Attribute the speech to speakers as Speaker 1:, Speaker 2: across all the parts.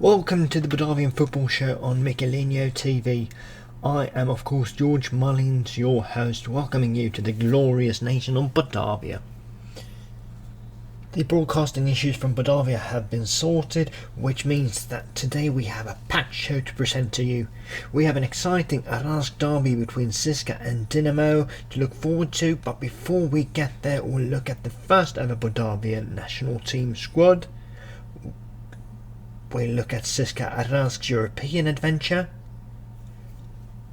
Speaker 1: Welcome to the Bordavian Football Show on MikaelinhoTV. I am of course George Mullins, your host, welcoming you to the glorious nation of Bordavia. The broadcasting issues from Bordavia have been sorted, which means that today we have a packed show to present to you. We have an exciting Aransk derby between CSKA and Dynamo to look forward to, but before we get there we'll look at the first ever Bordavian national team squad. We'll look at CSKA Aransk's European adventure.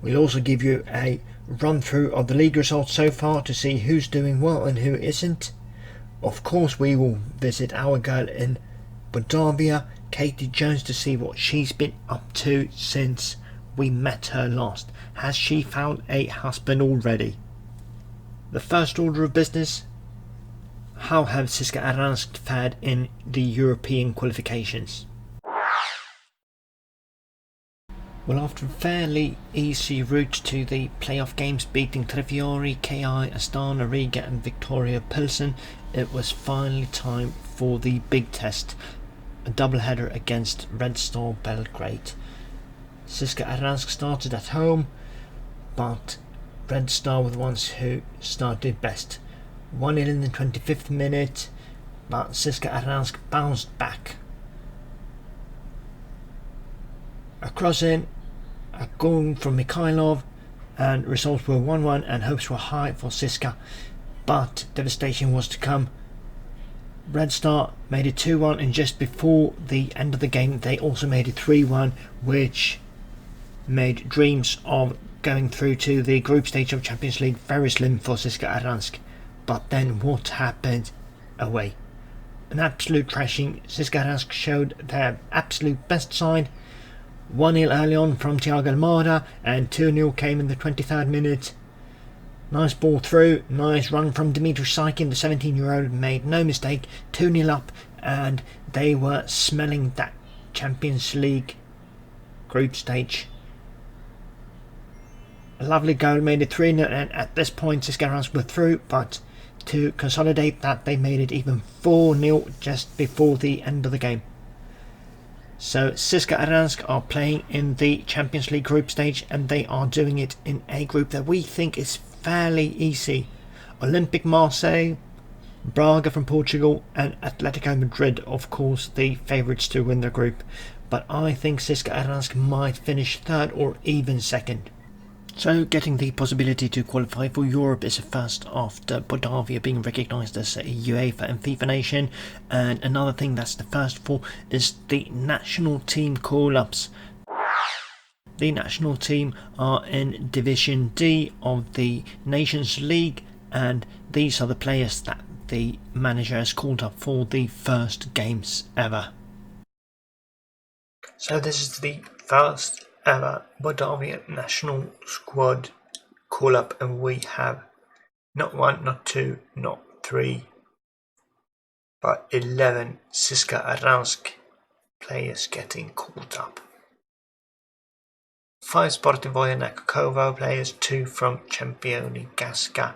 Speaker 1: We'll also give you a run through of the league results so far to see who's doing well and who isn't. Of course we will visit our girl in Bordavia, Katy Jones, to see what she's been up to since we met her last. Has she found a husband already? The first order of business: how have CSKA Aransk fared in the European qualifications? Well, after a fairly easy route to the playoff games, beating Treviori, KI, Astana, Riga and Victoria Pilsen, it was finally time for the big test, a doubleheader against Red Star Belgrade. CSKA Aransk started at home, but Red Star were the ones who started best. 1-0 in the 25th minute, but CSKA Aransk bounced back. A cross in, a goal from Mikhailov, and results were 1-1 and hopes were high for CSKA, but devastation was to come. Red Star made it 2-1, and just before the end of the game they also made it 3-1, which made dreams of going through to the group stage of Champions League very slim for CSKA Aransk. But then what happened away? An absolute thrashing. CSKA Aransk showed their absolute best side. 1-0 early on from Thiago Almada, and 2-0 came in the 23rd minute. Nice ball through, nice run from Dimitri Saikin, the 17-year-old made no mistake. 2-0 up, and they were smelling that Champions League group stage. A lovely goal made it 3-0, and at this point CSKA Aransk were through, but to consolidate that they made it even 4-0 just before the end of the game. So CSKA Aransk are playing in the Champions League group stage, and they are doing it in a group that we think is fairly easy. Olympique Marseille, Braga from Portugal and Atletico Madrid, of course, the favourites to win the group. But I think CSKA Aransk might finish third or even second. So getting the possibility to qualify for Europe is a first after Bordavia being recognised as a UEFA and FIFA nation, and another thing that's the first for is the national team call-ups. The national team are in Division D of the Nations League, and these are the players that the manager has called up for the first games ever. So this is the first ever Bordavian national squad call up, and we have not 1, not 2, not 3, but 11 CSKA Aransk players getting called up. 5 Bordavian Kovo players, 2 from Championi Gaska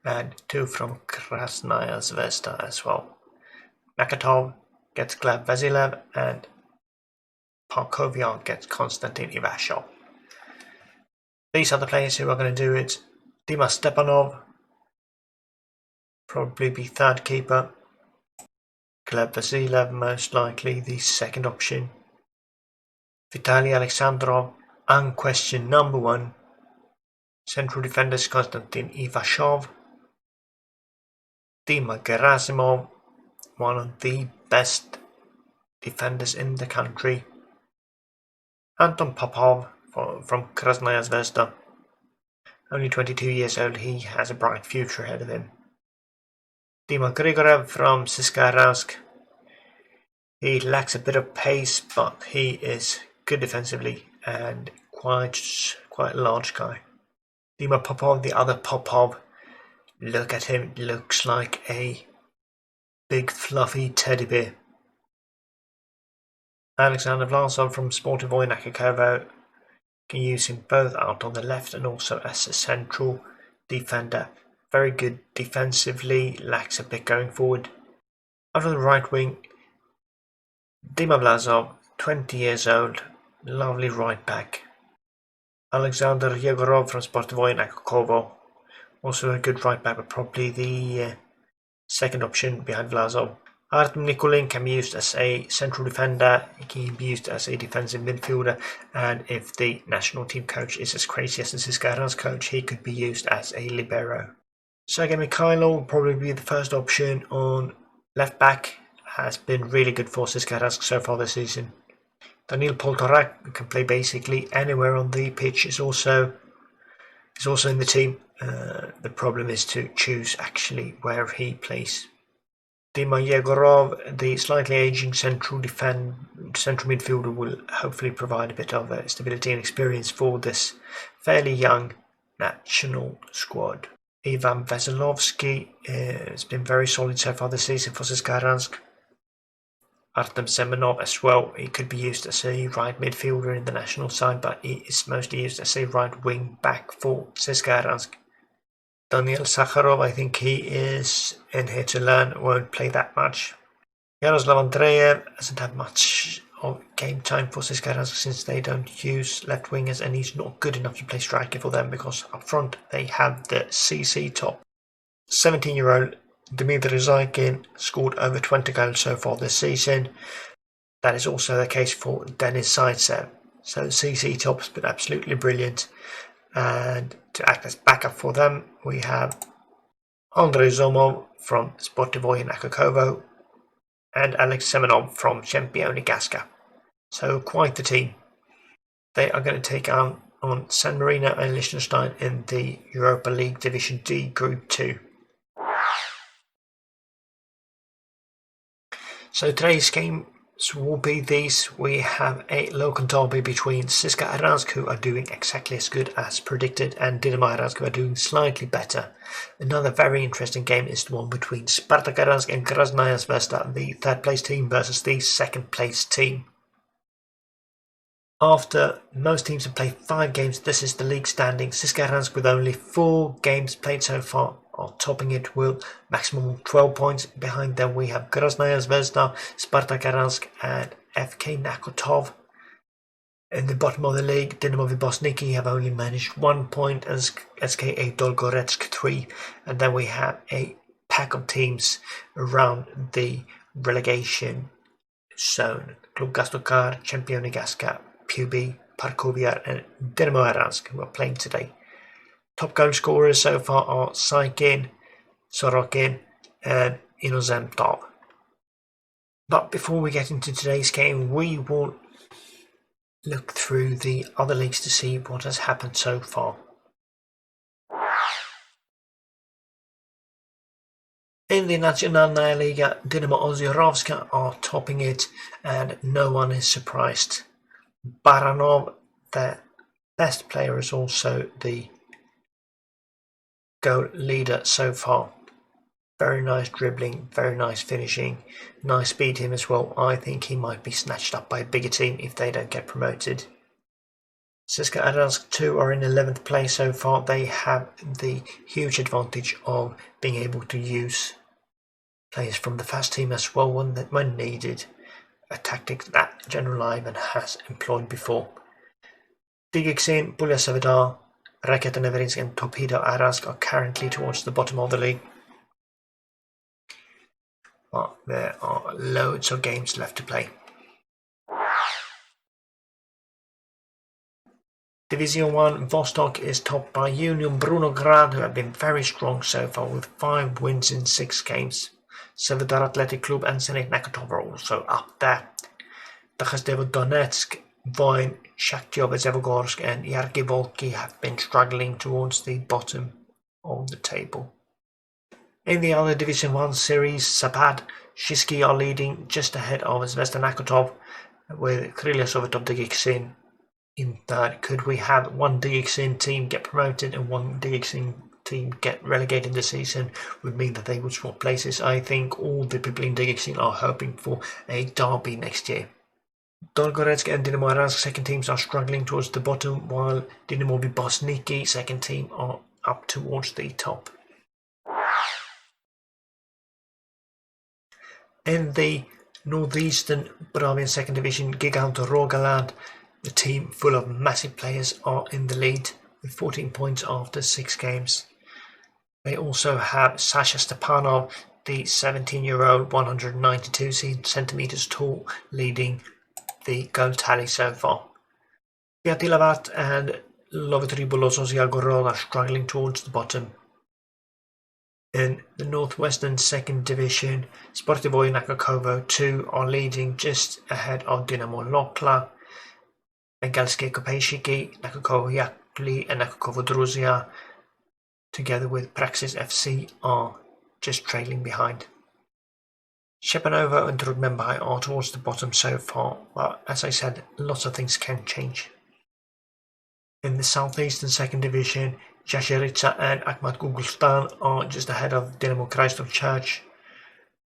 Speaker 1: and 2 from Krasnaya Zvezda as well. Nakatov gets Gleb Vasilev and Parkovian gets Konstantin Ivashov. These are the players who are going to do it. Dima Stepanov, probably be third keeper. Gleb Vasilev, most likely the second option. Vitaly Alexandrov, unquestioned number 1. Central defenders Konstantin Ivashov. Dima Gerasimov, one of the best defenders in the country. Anton Popov from Krasnaya Zvezda. Only 22 years old, he has a bright future ahead of him. Dima Grigorev from CSKA Aransk. He lacks a bit of pace, but he is good defensively and quite a large guy. Dima Popov, the other Popov. Look at him, looks like a big fluffy teddy bear. Alexander Vlasov from Sporting Voynachikovo, can use him both out on the left and also as a central defender. Very good defensively, lacks a bit going forward. Out on the right wing, Dima Vlasov, 20 years old, lovely right back. Alexander Yegorov from Bordavian Football Show, also a good right back, but probably the second option behind Vlasov. Artem Nikulin can be used as a central defender, he can be used as a defensive midfielder, and if the national team coach is as crazy as the CSKA Aransk coach, he could be used as a libero. Sergei Mikhailo will probably be the first option on left back, has been really good for CSKA Aransk so far this season. Daniil Poltorak can play basically anywhere on the pitch, is also in the team. The problem is to choose actually where he plays. Dima Yegorov, the slightly aging central midfielder, will hopefully provide a bit of stability and experience for this fairly young national squad. Ivan Veselovsky has been very solid so far this season for CSKA Aransk. Artem Semenov as well, he could be used as a right midfielder in the national side, but he is mostly used as a right wing back for CSKA Aransk. Daniel Sakharov, I think he is in here to learn, won't play that much. Yaroslav Andreev hasn't had much of game time for CSKA Aransk since they don't use left wingers, and he's not good enough to play striker for them because up front they have the CC top. 17-year-old Dmitry Zaykin scored over 20 goals so far this season. That is also the case for Denis Zaitsev. So CC top's been absolutely brilliant. And to act as backup for them, we have Andrei Zomov from Sportivoy Nakokovo and Alex Semenov from Championikaska. So quite the team. They are going to take on San Marino and Liechtenstein in the Europa League Division D Group 2. So today's games will be these. We have a local derby between CSKA Aransk, who are doing exactly as good as predicted, and Dynamo Aransk, who are doing slightly better. Another very interesting game is the one between Spartak Aransk and Krasnaya Zvezda, the third place team versus the second place team. After most teams have played 5 games, this is the league standing. CSKA Aransk, with only 4 games played so far, are topping it with maximum of 12 points. Behind them we have Krasnaya Zvezda, Spartak Aransk and FK Nakotov. In the bottom of the league, Dynamo Vybosniki have only managed 1 point, as SKA Dolgoretsk 3, and then we have a pack of teams around the relegation zone. Klub Gastokar, Championikaska, PUB, Parkoviar and Dynamo Aransk, who are playing today. Top goal scorers so far are Saikin, Sorokin and Inozemtov. But before we get into today's game, we will look through the other leagues to see what has happened so far. In the Nacionalная Liga, Dynamo Ozyorovska are topping it, and no one is surprised. Baranov, their best player, is also the goal leader so far. Very nice dribbling, very nice finishing, nice speed him as well. I think he might be snatched up by a bigger team if they don't get promoted. CSKA Aransk 2 are in 11th place so far. They have the huge advantage of being able to use players from the first team as well when needed, a tactic that General Ivan has employed before. Digixin, Bulyasavadar, Raketa Neverinsk and Torpedo Aransk are currently towards the bottom of the league. But there are loads of games left to play. Division 1 Vostok is topped by Union Brunograd, who have been very strong so far with 5 wins in 6 games. Sevedar Athletic Club and Zenit Nakatov are also up there. Dakhazdevo Donetsk, Voin, Shakhtyor Zevogorsk and Yargi Volki have been struggling towards the bottom of the table. In the other Division 1 series, Sapad, Shisky are leading just ahead of Zvezda Nakotov, with Krylia Sovetov Digixin in third. Could we have one Digixin team get promoted and one Digixin team get relegated this season? Would mean that they would swap places. I think all the people in Digixin are hoping for a derby next year. Dolgoretsk and Dynamo Aransk second teams are struggling towards the bottom, while Dynamo Vybosniki second team are up towards the top. In the Northeastern Bordavian second division Gigant Rogaland, the team full of massive players, are in the lead with 14 points after 6 games. They also have Sasha Stepanov, the 17-year-old, 192 centimeters tall, leading the goal tally so far. Piatilavat and Lovitri Bolososiagorod are struggling towards the bottom. In the Northwestern second division, Sportivoy Nakakovo 2 are leading just ahead of Dynamo Lokla. Bengalske Kopejshiki, Nakakovo Yakli and Nakakovo Druzia, together with Praxis FC, are just trailing behind. Shepanovo and Drugmenbai are towards the bottom so far, but as I said, lots of things can change. In the Southeastern second division, Jasheritsa and Akhmat Gugulstan are just ahead of Dynamo Kristov Church,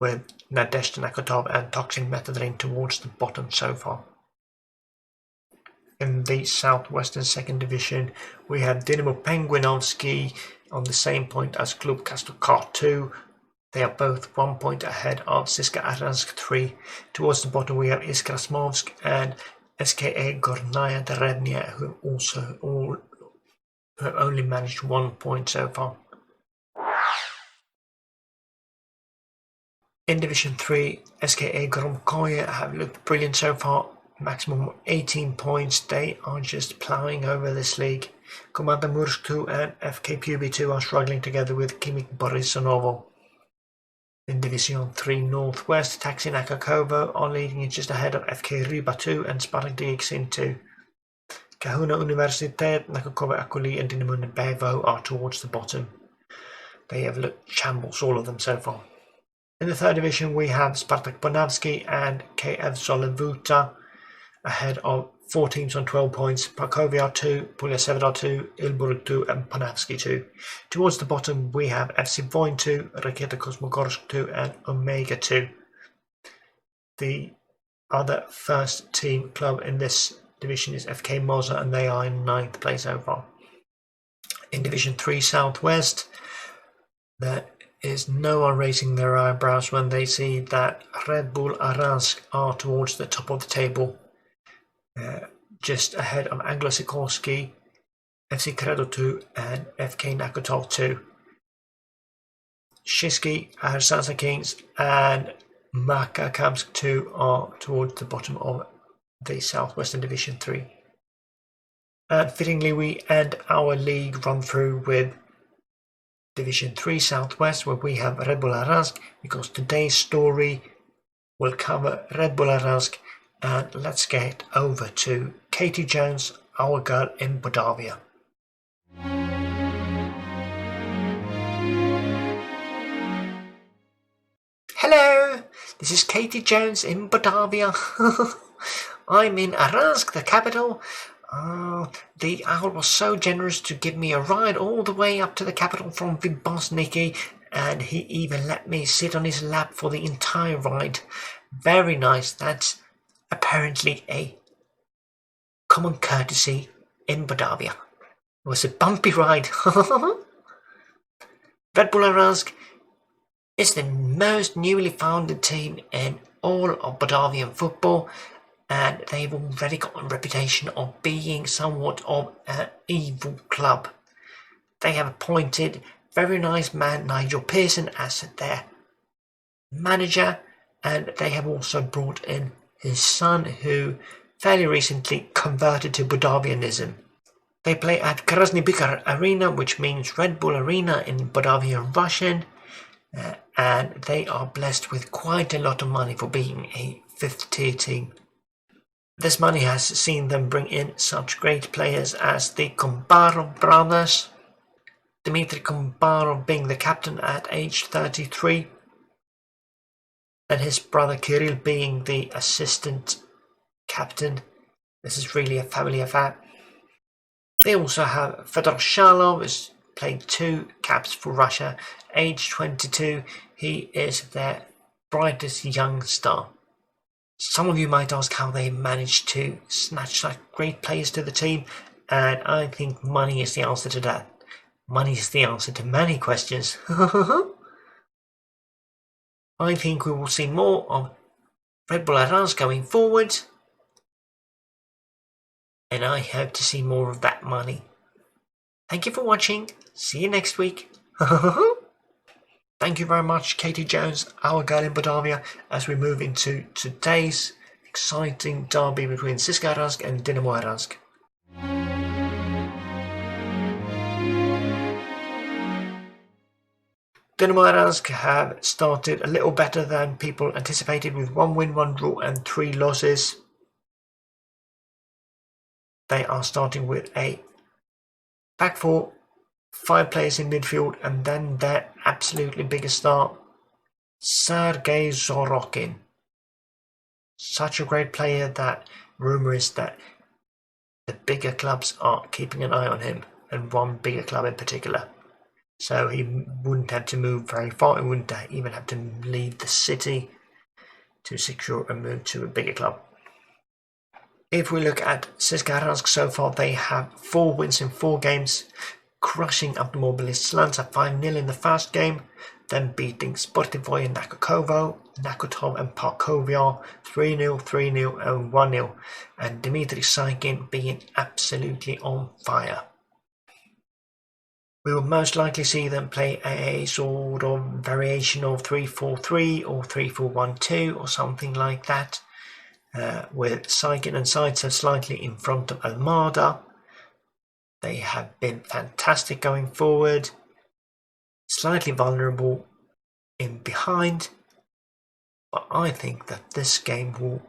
Speaker 1: with Nadezhda Nakotov and Toxin Metadrin towards the bottom so far. In the Southwestern second division, we have Dynamo Penguinovsky on the same point as Klub Kastokar 2. They are both 1 point ahead of CSKA Aransk 3. Towards the bottom we have Iskrasmovsk and SKA Gornaya Derevnya, who have only managed 1 point so far. In Division 3, SKA Gromkoye have looked brilliant so far, maximum of 18 points. They are just ploughing over this league. Komanda Mursk 2 and FK Pubi 2 are struggling together with Kimik Borisonovo. In Division 3 Northwest, Taxi Nakakovo are leading it just ahead of FK Riba 2 and Spartak Digiksin 2. Kahuna Universitet, Nakakovo Akuli and Dynamo Nebevo are towards the bottom. They have looked shambles, all of them so far. In the third division we have Spartak Bonavsky and KF Solivuta ahead of 4 teams on 12 points, Parkovia 2, Pulya Severodar 2, Ilburg 2 and Panavsky 2. Towards the bottom we have FC Voin 2, Raketa Kosmogorsk 2 and Omega 2. The other first team club in this division is FK Moza, and they are in 9th place overall. In Division 3 Southwest, there is no one raising their eyebrows when they see that Red Bull Aransk are towards the top of the table, just ahead of Anglo Sikorsky, FC Credo 2 and FK Nakotov 2. Shisky, Arsasa Kings and Makakamsk 2 are towards the bottom of the Southwestern Division 3. And fittingly we end our league run through with Division 3 Southwest, where we have Red Bull Aransk, because today's story will cover Red Bull Aransk. And let's get over to Katy Jones, our girl in Bordavia. Hello, this is Katy Jones in Bordavia. I'm in Aransk, the capital. The owl was so generous to give me a ride all the way up to the capital from Vibosniki, and he even let me sit on his lap for the entire ride. Very nice. That's apparently a common courtesy in Bordavia. It was a bumpy ride. Red Bull Aransk is the most newly founded team in all of Bordavian football, and they've already got a reputation of being somewhat of an evil club. They have appointed very nice man Nigel Pearson as their manager, and they have also brought in his son, who fairly recently converted to Bordavianism. They play at Krasny Bykar Arena, which means Red Bull Arena in Bordavian Russian, and they are blessed with quite a lot of money for being a 5th tier team. This money has seen them bring in such great players as the Kombarov brothers, Dmitry Kombarov being the captain at age 33, and his brother Kirill being the assistant captain. This is really a family affair. They also have Fedor Shalov, who's played 2 caps for Russia, age 22. He is their brightest young star. Some of you might ask how they managed to snatch such great players to the team, and I think money is the answer to that. Money is the answer to many questions. I think we will see more of Red Bull Aransk going forward. And I hope to see more of that money. Thank you for watching. See you next week. Thank you very much, Katy Jones, our girl in Bordavia, as we move into today's exciting derby between CSKA Aransk and Dynamo Aransk. Dynamo Aransk have started a little better than people anticipated with 1 win, 1 draw and 3 losses. They are starting with a back 4, 5 players in midfield, and then their absolutely biggest star, Sergei Sorokin. Such a great player that rumour is that the bigger clubs are keeping an eye on him, and one bigger club in particular. So he wouldn't have to move very far, he wouldn't even have to leave the city to secure a move to a bigger club. If we look at CSKA Aransk so far, they have 4 wins in 4 games, crushing up the Mobilist Lanza 5-0 in the first game, then beating Sportivoje Nakokovo, Nakotov and Parkovia 3-0, 3-0 and 1-0, and Dmitry Saikin being absolutely on fire. We will most likely see them play a sort of variation of 3-4-3 or 3-4-1-2 or something like that. With Saikin and Zaitsev slightly in front of Almada. They have been fantastic going forward, slightly vulnerable in behind, but I think that this game will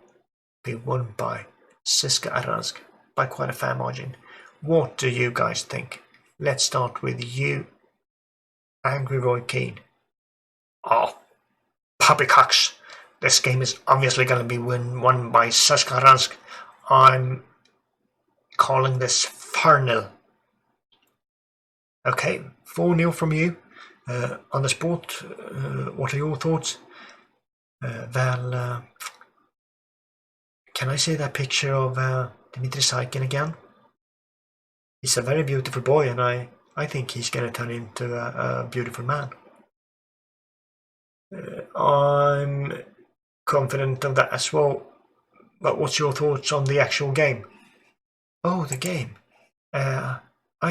Speaker 1: be won by CSKA Aransk by quite a fair margin. What do you guys think? Let's start with you, Angry Roy Keane. Oh, poppycocks. This game is obviously going to be won by CSKA Aransk. I'm calling this 4-0. Okay, 4-0 from you. On the sport, what are your thoughts? Can I see that picture of Dmitry Saikin again? He's a very beautiful boy, and I think he's going to turn into a beautiful man. I'm confident of that as well, but what's your thoughts on the actual game? Oh, the game. I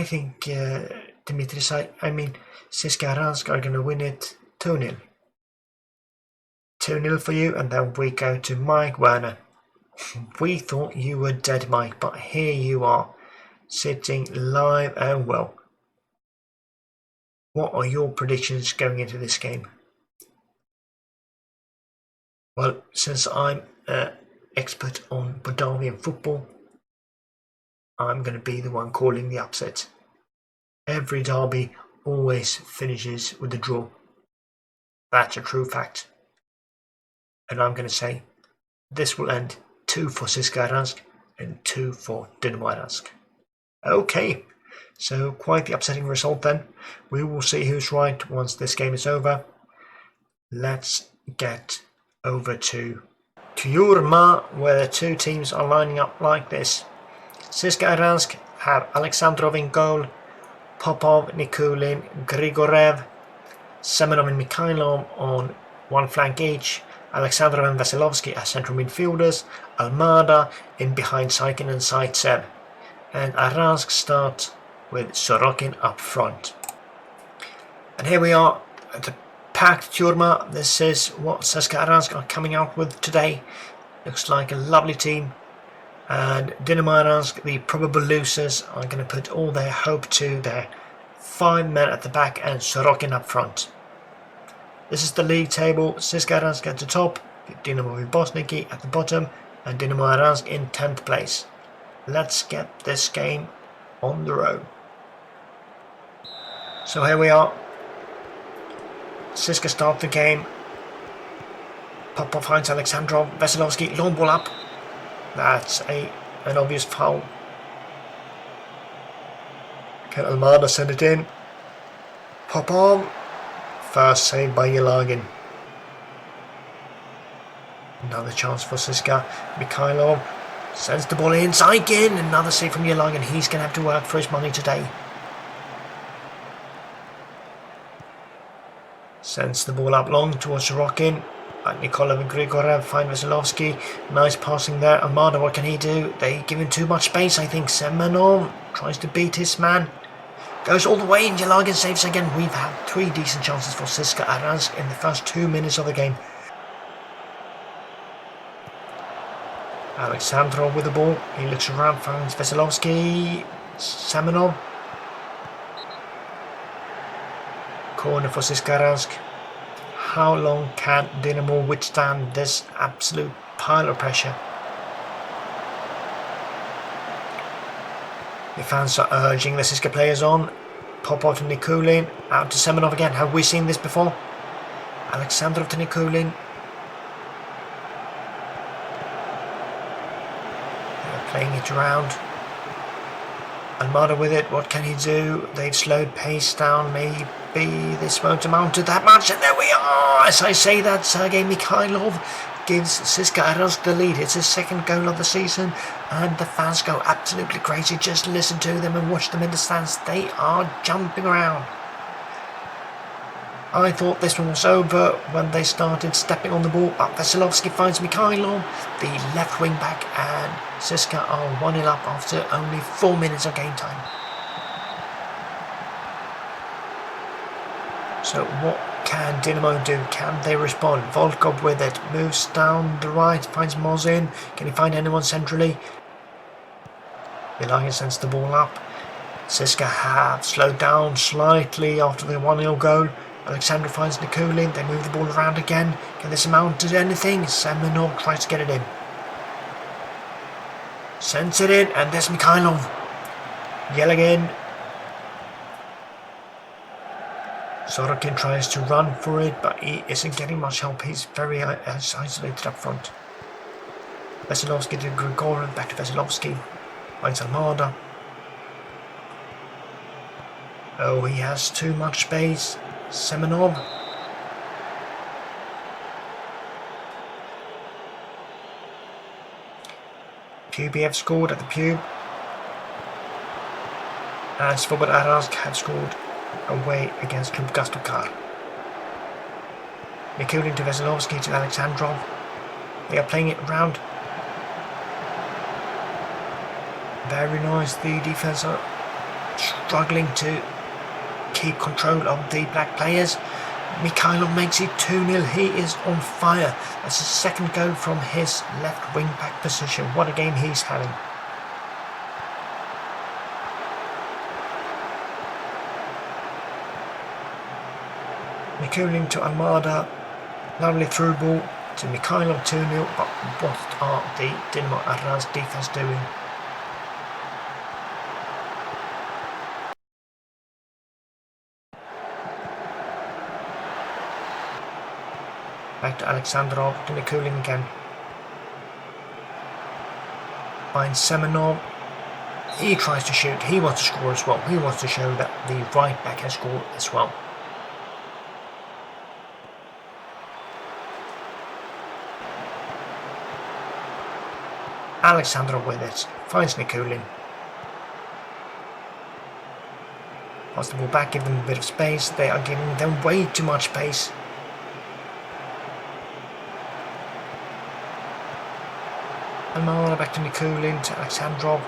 Speaker 1: think CSKA Aransk are going to win it 2-0. 2-0 for you, and then we go to Mike Werner. We thought you were dead, Mike, but here you are, sitting live and well. What are your predictions going into this game? Well, since I'm an expert on Bordavian football, I'm going to be the one calling the upset. Every derby always finishes with a draw. That's a true fact. And I'm going to say this will end 2 for CSKA Aransk and 2 for Dynamo Aransk. Okay, so quite the upsetting result then. We will see who's right once this game is over. Let's get over to Yurma, where the two teams are lining up like this. CSKA Aransk have Alexandrov in goal, Popov, Nikulin, Grigorev, Semenov and Mikhailov on one flank each, Alexandrov and Vasilovsky as central midfielders, Almada in behind Saikin and Zaitsev, and Aransk start with Sorokin up front. And here we are at the packed Yurma. This is what CSKA Aransk are coming out with today. Looks like a lovely team. And Dynamo Aransk, the probable losers, are going to put all their hope to their 5 men at the back and Sorokin up front. This is the league table. CSKA Aransk at the top, Dynamo Bosniki at the bottom, and Dynamo Aransk in 10th place. Let's get this game on the road. So here we are. CSKA start the game. Popov finds Alexandrov, Vasilovsky, long ball up. That's an obvious foul. Can Almada send it in? Popov. First save by Yelagin. Another chance for CSKA. Mikhailov sends the ball in. Saikin. Another save from Yelagin. He's going to have to work for his money today. Sends the ball up long towards Sorokin. Nikolov and Grigorev find Veselovsky. Nice passing there. Almada, what can he do? They give him too much space, I think. Semenov tries to beat his man. Goes all the way and Yelagin saves again. We've had 3 decent chances for CSKA Aransk in the first 2 minutes of the game. Alexandrov with the ball. He looks around, finds Veselovsky. Semenov. Corner for CSKA Aransk. How long can Dynamo withstand this absolute pile of pressure? The fans are urging the CSKA players on. Bååth to Nikulin. Out to Semenov again. Have we seen this before? Alexandrov to Nikulin. They're playing it around. Almada with it. What can he do? They've slowed pace down. Maybe this won't amount to that much. And there we are. As I say that, Sergei Mikhailov gives CSKA Aransk the lead. It's his 2nd goal of the season. And the fans go absolutely crazy. Just listen to them and watch them in the stands. They are jumping around. I thought this one was over when they started stepping on the ball. But Veselovsky finds Mikhailov, the left wing back, and CSKA are 1-0 up after only 4 minutes of game time. So what can Dynamo do? Can they respond? Volkov with it, moves down the right, finds Mozin. Can he find anyone centrally? Yelagin sends the ball up. CSKA have slowed down slightly after the 1-0 goal. Alexander finds Nikulin. They move the ball around again. Can this amount to anything? Semenov tries to get it in. Sends it in, and there's Mikhailov. Yelagin. Sorokin tries to run for it, but he isn't getting much help. He's very isolated up front. Veselovsky to Grigorev, back to Veselovsky. Finds Almada. Oh, he has too much space. Semenov. QBF scored at the Pube. And Svoboda Aransk have scored away against Klub Gastokar. Nikulin to Veselovsky to Alexandrov. They are playing it round. Very nice. The defense are struggling to keep control of the black players. Mikhailov makes it 2-0. He is on fire. That's his 2nd goal from his left wing back position. What a game he's having. Nikulin to Almada. Lovely through ball to Mikhailov, 2-0. But what are the Dynamo Aransk defense doing? Back to Alexandrov, to Nikulin again. Finds Semenov. He tries to shoot. He wants to score as well. He wants to show that the right back has scored as well. Alexandrov with it. Finds Nikulin. Pass the ball back, give them a bit of space. They are giving them way too much space. Almada back to Nikulin, to Alexandrov.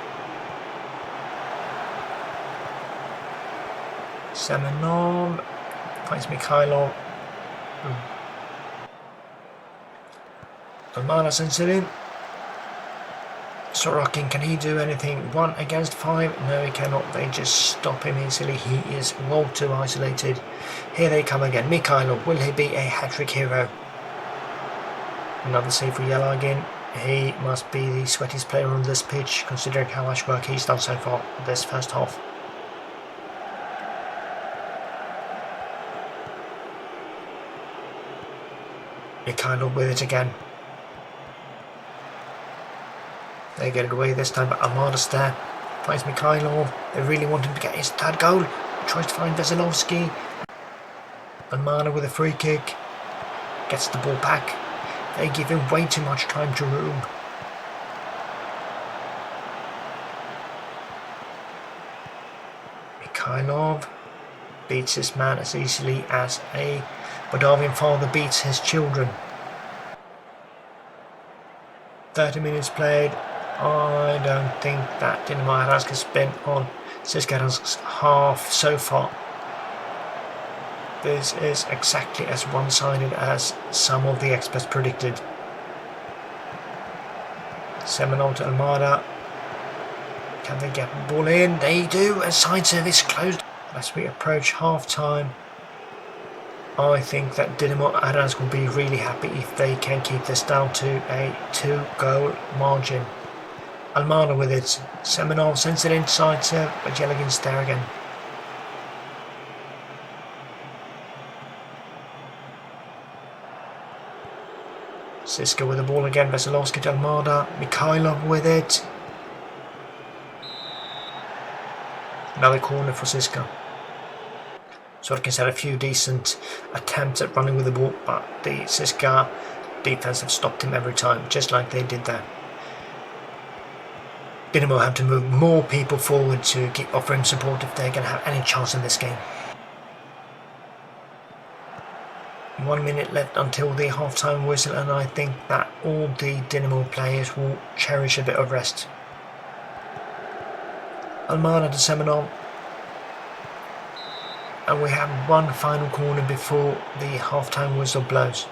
Speaker 1: Semenov finds Mikhailov. Almada sends it in. Sorokin, can he do anything? 1 against 5? No, he cannot. They just stop him easily. He is well too isolated. Here they come again. Mikhailov, will he be a hat-trick hero? Another save for Yelagin. He must be the sweatiest player on this pitch, considering how much work he's done so far this first half. Mikhailov with it again. They get it away this time, but Almada's there. Finds Mikhailov. They really want him to get his 3rd goal. He tries to find Veselovsky. Almada with a free kick. Gets the ball back. They give him way too much time to room. Mikhailov beats his man as easily as a Bordavian father beats his children. 30 minutes played. I don't think that Dynamo Aransk has been on CSKA Aransk's half so far. This is exactly as one-sided as some of the experts predicted. Semenov to Almada. Can they get the ball in? They do. A side service closed. As we approach half-time, I think that Dynamo Aransk will be really happy if they can keep this down to a 2-goal margin. Almada with it. Semenov sends it inside serve, but Jeligin's there again. CSKA with the ball again. Veselovsky to Almada. Mikhailov with it. Another corner for CSKA. Sorkin's had a few decent attempts at running with the ball, but the CSKA defense have stopped him every time, just like they did there. Dynamo have to move more people forward to offer him support if they're going to have any chance in this game. 1 minute left until the half-time whistle, and I think that all the Dynamo players will cherish a bit of rest. Almada to Semenov. And we have one final corner before the half-time whistle blows.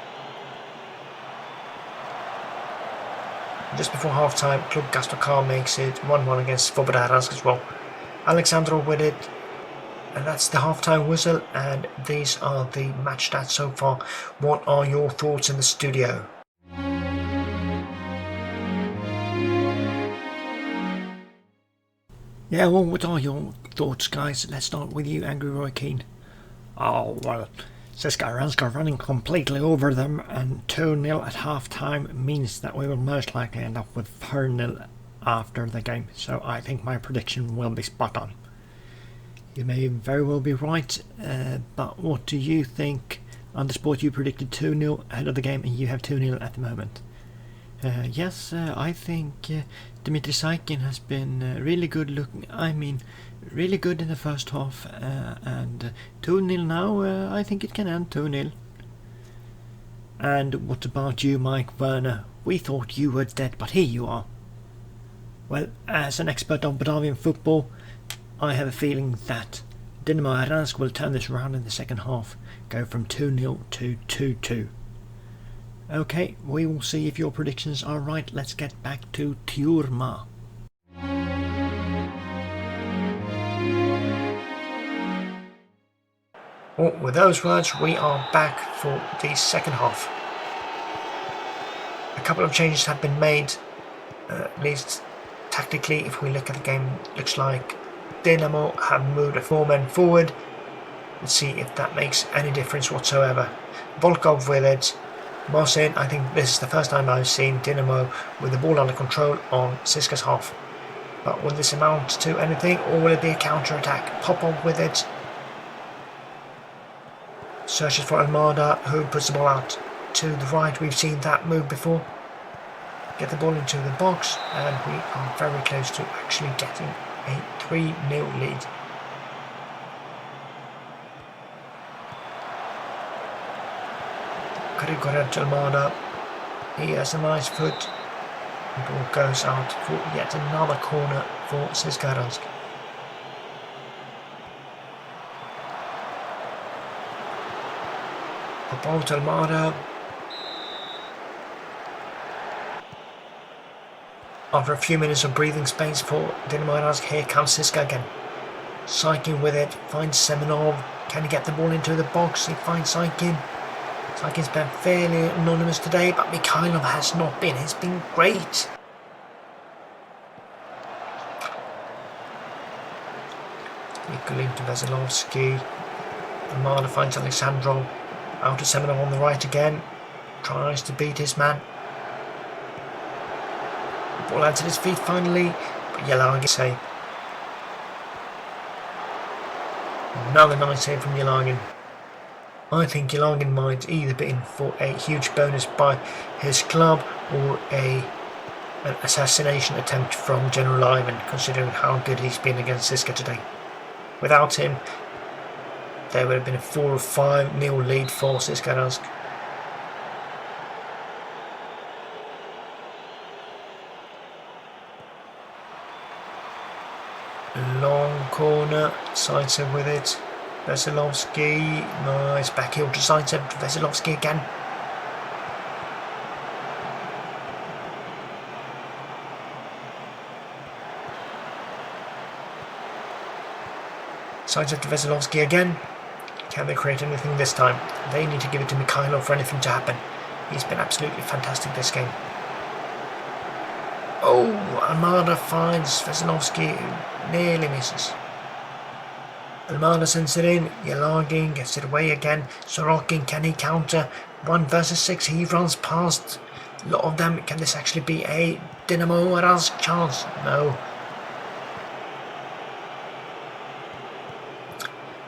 Speaker 1: Just before half-time, Club Gastokar makes it 1-1 against Bull Aransk as well. Alexandrov with it. And that's the half-time whistle, and these are the match stats so far. What are your thoughts in the studio? Yeah, well, what are your thoughts, guys? Let's start with you, Angry Roy Keane. Oh, well, CSKA Aransk are running completely over them, and 2-0 at half-time means that we will most likely end up with 4-0 after the game. So I think my prediction will be spot on. You may very well be right, but what do you think? On the sport, you predicted 2-0 ahead of the game, and you have 2-0 at the moment. Yes, I think Dmitry Saikin has been really good looking. I mean, really good in the first half, and 2-0 now. I think it can end 2-0. And what about you, Mike Werner? We thought you were dead, but here you are. Well, as an expert on Bordavian football, I have a feeling that Dynamo Aransk will turn this around in the second half, go from 2-0 to 2-2. Okay, we will see if your predictions are right. Let's get back to Tiurma. Well, with those words, we are back for the second half. A couple of changes have been made, at least tactically. If we look at the game, looks like Dynamo have moved 4 men forward. Let's see if that makes any difference whatsoever. Volkov with it. Mosin, I think this is the first time I've seen Dynamo with the ball under control on CSKA's half. But will this amount to anything, or will it be a counter-attack? Popov with it. Searches for Almada, who puts the ball out to the right. We've seen that move before. Get the ball into the box, and we are very close to actually getting a 3-0 lead. Grigoriev to Almada. He has a nice foot. The ball goes out for yet another corner for CSKA Aransk. Bååth to Almada. After a few minutes of breathing space for Dynamo Aransk, here comes CSKA again. Saikin with it, finds Semenov. Can he get the ball into the box? He finds Saikin. Saikin's been fairly anonymous today, but Mikhailov has not been. He's been great. Nikolin to Veselovsky. Almada finds Alexandrov. Out to Semenov on the right again. Tries to beat his man. The ball lands at his feet finally, but Yelagin save. Another nice save from Yelagin. I think Yelagin might either be in for a huge bonus by his club or an assassination attempt from General Ivan, considering how good he's been against CSKA today. Without him, there would have been a 4 or 5-0 lead for CSKA Aransk. corner. Zaitsev with it. Veselovsky. Nice back heel to Zaitsev. Veselovsky again. Zaitsev to Veselovsky again. Can they create anything this time? They need to give it to Mikhailov for anything to happen. He's been absolutely fantastic this game. Oh, Almada finds Veselovsky, who nearly misses. Almada sends it in. Yelagin gets it away again. Sorokin, can he counter? 1 versus 6. He runs past a lot of them. Can this actually be a Dynamo Aransk chance? No.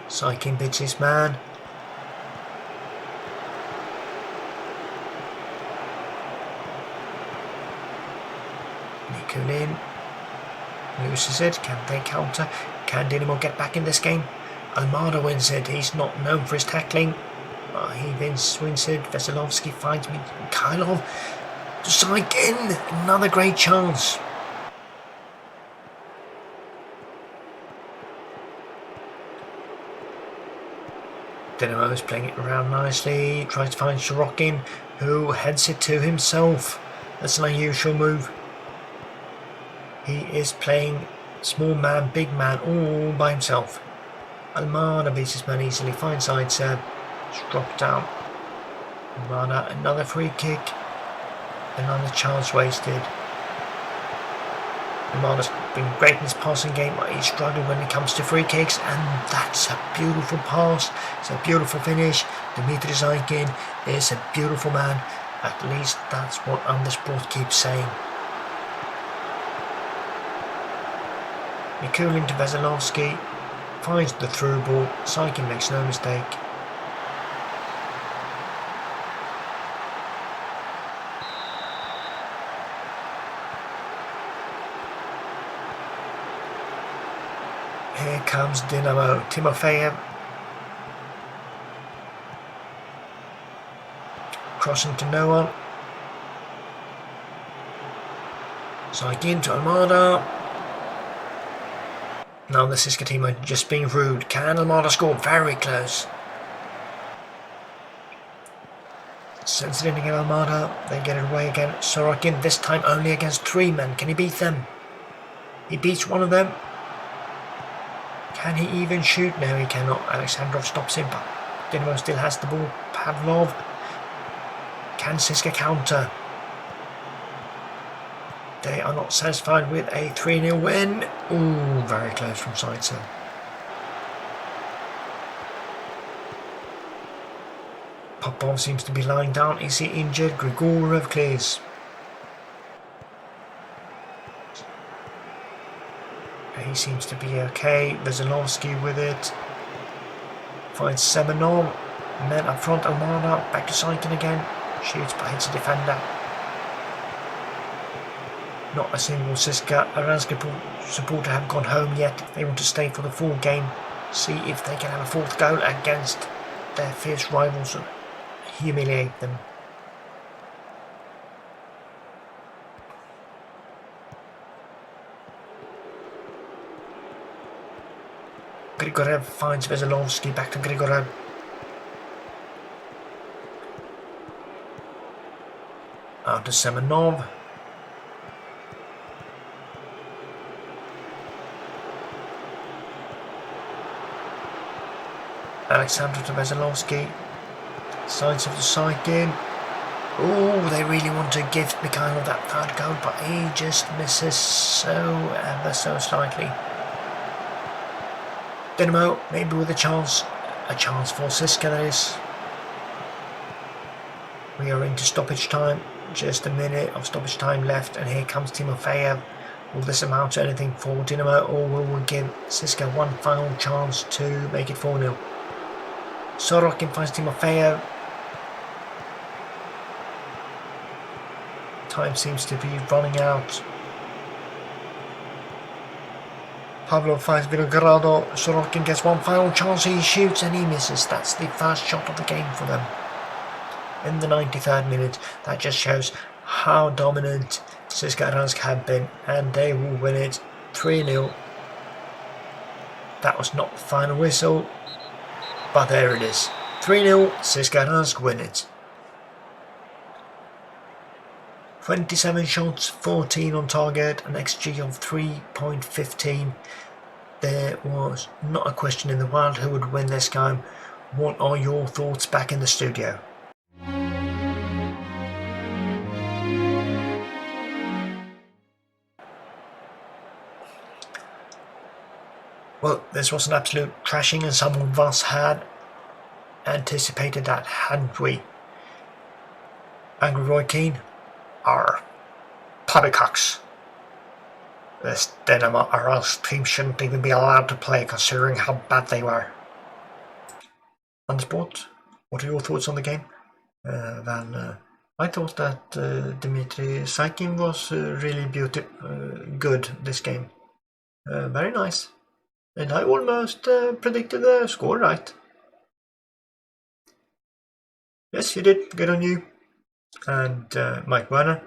Speaker 1: Saikin beats his man. Nikulin loses it. Can they counter? Can Dynamo get back in this game? Almada wins it. He's not known for his tackling. He wins it. Veselovsky finds Mikhailov to Saikin. Another great chance. Dynamo is playing it around nicely. Tries to find Sorokin, who heads it to himself. That's an unusual move. He is playing small man, big man, all by himself. Almada beats his man easily. Finds Zaitsev. It's dropped down. Almada, another free kick. Another chance wasted. Almada's been great in his passing game, but he's struggled when it comes to free kicks, and that's a beautiful pass. It's a beautiful finish. Dmitry Zaikin is a beautiful man. At least that's what Undersport keeps saying. Nikulin to Veselovsky. Finds the through ball. Zaikin makes no mistake. Here comes Dynamo. Timofeyev crossing to no one. Zaikin to Almada. Now the CSKA team are just being rude. Can Almada score? Very close. Sends it in again, Almada. They get it away again. Sorokin, this time only against 3 men. Can he beat them? He beats one of them. Can he even shoot? No, he cannot. Alexandrov stops him, but Dynamo still has the ball. Pavlov. Can CSKA counter? They are not satisfied with a 3-0 win. Ooh, very close from Zaitsev. Popov seems to be lying down. Is he injured? Grigoriev clears. He seems to be okay. Veselovsky with it. Finds Semenov. Men up front. Almada. Back to Zaikin again. Shoots but hits a defender. Not a single CSKA Aransk supporter have gone home yet. They want to stay for the full game. See if they can have a 4th goal against their fierce rivals and humiliate them. Grigoriev finds Veselovsky. Back to Grigoriev. Out to Semenov. Alexander to Veselovsky. Sides of the Zaikin. Oh, they really want to give Mikhailov that 3rd goal, but he just misses ever so slightly. Dynamo maybe with a chance for CSKA that is. We are into stoppage time, just a minute of stoppage time left, and here comes Timofeyev. Will this amount to anything for Dynamo, or will we give CSKA one final chance to make it 4-0? Sorokin finds Timofeyev. Time seems to be running out. Pavlov finds Vinogrado. Sorokin gets one final chance. He shoots and he misses. That's the first shot of the game for them. In the 93rd minute. That just shows how dominant CSKA Aransk have been. And they will win it 3-0. that was not the final whistle, but there it is. 3-0, CSKA Aransk win it. 27 shots, 14 on target, an XG of 3.15. There was not a question in the world who would win this game. What are your thoughts back in the studio? Well, this was an absolute trashing, and some of us had anticipated that, hadn't we? Angry Roy Keane, our poppycocks. This Dynamo Aransk team shouldn't even be allowed to play, considering how bad they were. On the sport, what are your thoughts on the game? I thought that Dmitry Saikin was really good this game. Very nice. And I almost predicted the score right. Yes, you did. Good on you. And Mike Werner.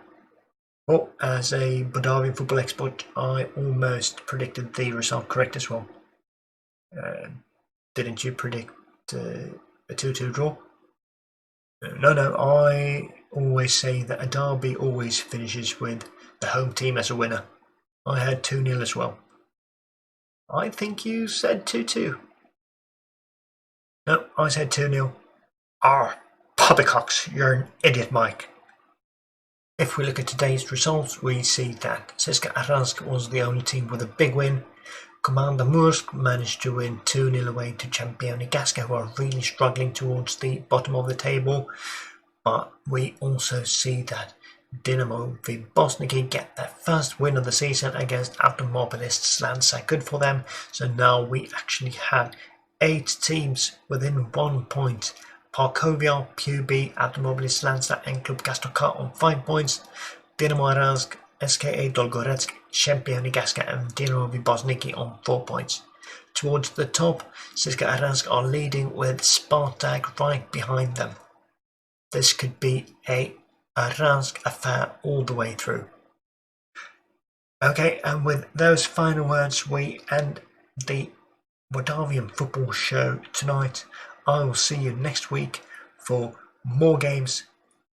Speaker 1: Oh, as a Bordavian football expert, I almost predicted the result correct as well. Didn't you predict a 2-2 draw? No, I always say that a derby always finishes with the home team as a winner. I had 2-0 as well. I think you said 2-2. No, I said 2-0. Poppycocks, you're an idiot, Mike. If we look at today's results, we see that CSKA Aransk was the only team with a big win. Commander Mursk managed to win 2-0 away to Championi Gaska, who are really struggling towards the bottom of the table. But we also see that Dynamo Bosniki get their first win of the season against Automobilist Slanza. Good for them. So now we actually have 8 teams within 1 point. Parkovia, PUB, Automobilist Slanza and Klub Gastoka on 5 points. Dynamo Aransk, SKA Dolgoretsk, Championi Gaska and Dynamo Bosniki on 4 points. Towards the top, CSKA Aransk are leading with Spartak right behind them. This could be a Aransk affair all the way through. Okay, and with those final words, we end the Bordavian Football Show tonight. I will see you next week for more games,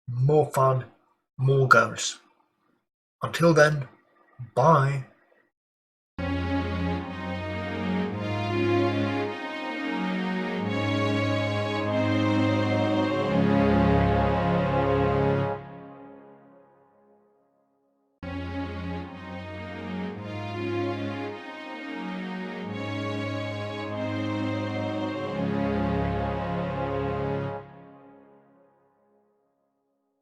Speaker 1: more fun, more goals. Until then, bye.